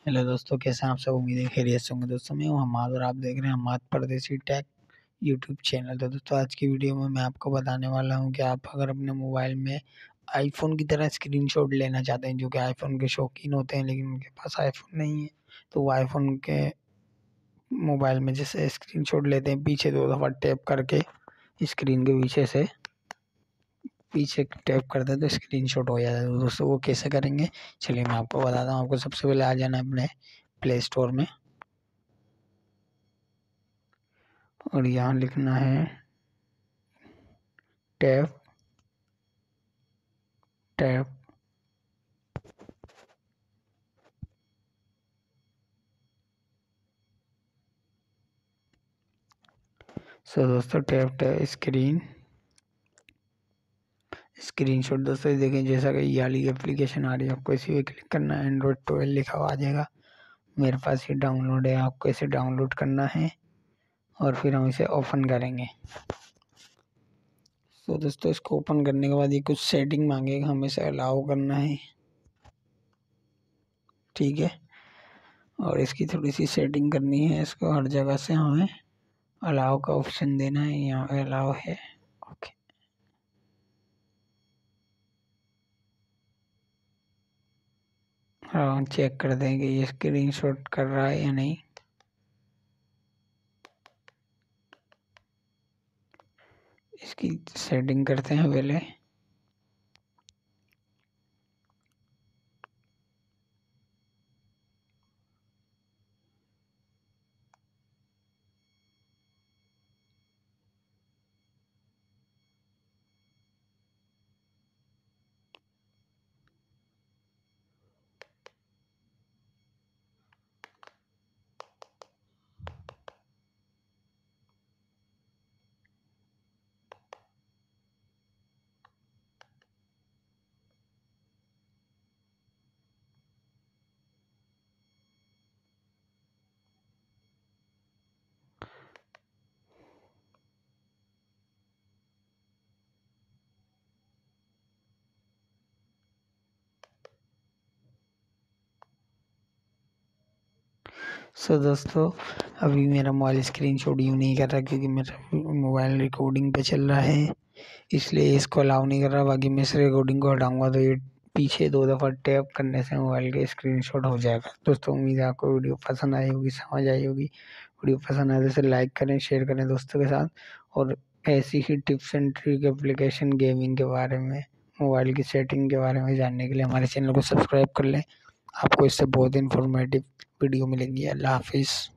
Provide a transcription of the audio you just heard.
Hello दोस्तों, कैसे हैं आप सब। उम्मीद है खैरियत से होंगे। दोस्तों मैं हूं हमाद और आप देख रहे हैं हमाद परदेसी टेक यूट्यूब चैनल। तो दोस्तों आज की वीडियो में मैं आपको बताने वाला हूं कि आप अगर अपने मोबाइल में आईफोन की तरह स्क्रीनशॉट लेना चाहते हैं, जो कि आईफोन के शौकीन होते हैं लेकिन उनके पास आईफोन नहीं है, तो वो आईफोन के मोबाइल में जैसे स्क्रीनशॉट लेते हैं, पीछे 2 दफ़ा टैप करके स्क्रीन के पीछे टैप करते हैं तो स्क्रीनशॉट हो जाता है। तो दोस्तों वो कैसे करेंगे, चलिए मैं आपको बताता हूँ। आपको सबसे पहले आ जाना है अपने प्ले स्टोर में और यहाँ लिखना है टैप टैप दोस्तों टैप स्क्रीनशॉट। दोस्तों ये देखें, जैसा कि ये वाली एप्लीकेशन आ रही है, आपको इसी पे क्लिक करना है। एंड्रॉयड 12 लिखा हुआ आ जाएगा। मेरे पास ये डाउनलोड है, आपको इसे डाउनलोड करना है और फिर हम इसे ओपन करेंगे। तो दोस्तों इसको ओपन करने के बाद ये कुछ सेटिंग मांगेगा, हमें इसे अलाउ करना है, ठीक है। और इसकी थोड़ी सी सेटिंग करनी है, इसको हर जगह से हमें अलाउ का ऑप्शन देना है। यहाँ पे अलाउ है, ओके। हाँ, चेक कर दें कि ये स्क्रीनशॉट कर रहा है या नहीं। इसकी सेटिंग करते हैं पहले। दोस्तों अभी मेरा मोबाइल स्क्रीनशॉट यूँ नहीं कर रहा, क्योंकि मेरा मोबाइल रिकॉर्डिंग पे चल रहा है, इसलिए इसको अलाउ नहीं कर रहा। बाकी मैं इस रिकॉर्डिंग को हटाऊंगा तो ये पीछे 2 दफ़ा टैप करने से मोबाइल का स्क्रीनशॉट हो जाएगा। दोस्तों उम्मीद है आपको वीडियो पसंद आई होगी, समझ आई होगी। वीडियो पसंद आए तो इसे लाइक करें, शेयर करें दोस्तों के साथ। और ऐसी ही tips and trick application gaming के बारे में, मोबाइल की सेटिंग के बारे में जानने के लिए हमारे चैनल को सब्सक्राइब कर लें। आपको इससे बहुत इन्फॉर्मेटिव वीडियो मिलेंगी। अल्लाह हाफिज़।